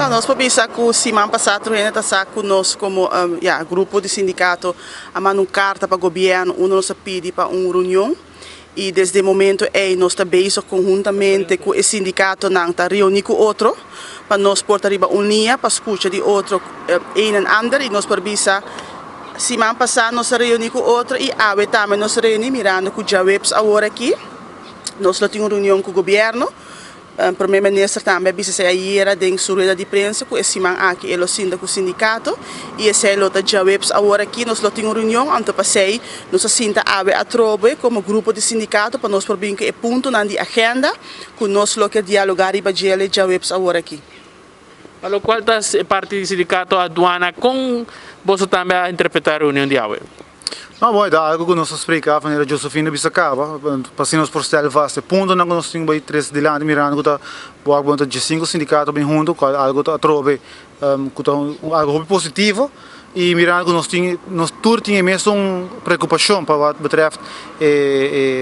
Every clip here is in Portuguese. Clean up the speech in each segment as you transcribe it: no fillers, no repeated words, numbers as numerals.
nós podemos que semana passada a gente está conosco como grupo de sindicato a mandar uma carta para o governo, nos pede para uma reunião e desde o momento nós estamos conjuntamente com o sindicato não está reunir com outro para nós portar uma linha para escutar de outro e ander e nós podemos semana passada nós reunir com outro e agora também nós reunir mirando com já webs agora aqui nós temos uma reunião com o governo. O primeiro-ministro também disse ayer em sua de imprensa que esse man aqui ele sinda com o sindicato e esse lota já webs agora aqui nós temos uma reunião antes passei nós sinta a trobe como grupo de sindicato para nós provar que é ponto na agenda que nós local dialogar e bater já webs agora aqui. Para o qual das parte do sindicato aduana com você também a interpretar a reunião de agora? Não, bom, é algo que nós explicava, a Josefina Bissacaba, para nós por estar vasto, ponto na nós temos aí três de lá, mirando que tá, boa de cinco sindicatos bem junto, algo que trove, algo positivo e mirando que nós todos tínhamos mesmo uma preocupação para o betreft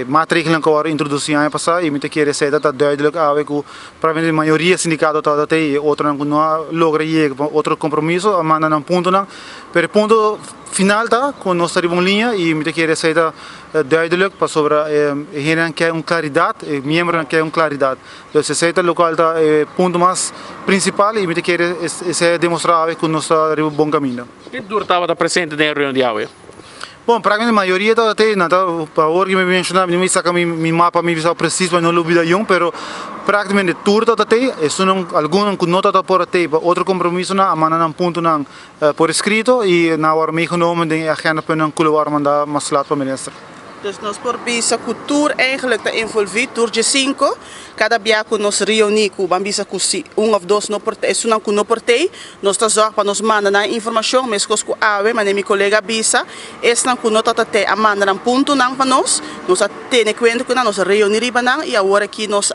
matrícula que agora introduziu ano passado e muita querer ser da duidelijk que para a maioria sindicato tá até outro não logra outro compromisso a mandar um ponto não, pero ponto final tá com nós uma linha e muita querer ser duidelijk para sobre gente que é uma claridade, membro que é uma claridade, então se seita local tá ponto mais principal e muita querer ser demonstrar que nós está no bom caminho. Que duro estava presente na reunião de agora? Bom, para a maioria está até, para o que me mencionava, não me saca meu mapa, me visão preciso, mas não lo vida eu, pero praticamente tudo está até, isso não, algum que não está por até, outro compromisso na, mas não ponto não por escrito e na hora me genomen de agenda para não colaborar mandar mais laat para o ministro. Dus nós por bisa cultura eigenlijk te envolver door de 5 cada dia que nós reunir com bambisa com of dois no portei sunan com no portei nós tá zorg para nos mandar na informação mas com ave mas meu colega bisa estan com nota até a mandar ponto não para nós tem conta que nós reunir ibanang e agora aqui nós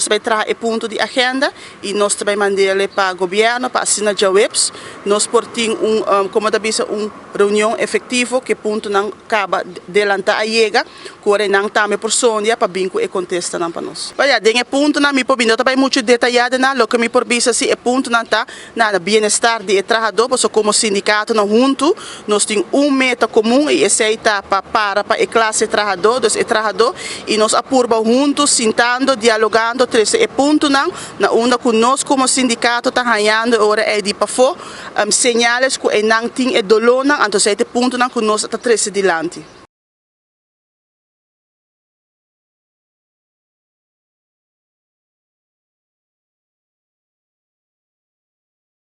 vai trazer ponto de agenda e nós também mandar para o governo para assinar já webs nós portim como da bisa reunião efetivo que ponto não acaba delante chega, que não tá me persona para binco e contesta não para nós. Olha, tem ponto na mi pobindo também muito detalhado na lo que me por bisa se é ponto não tá na bem-estar de trabalhador, porque como sindicato não junto, nós tem meta comum e esse está para a classe trabalhador, dos trabalhador e nós apurba juntos, sentando, dialogando, três é ponto não, na onda que nós como sindicato tá ganhando ora é de para for, sinais que não tem é dolor não, então esse ponto não que nós tá três adiante.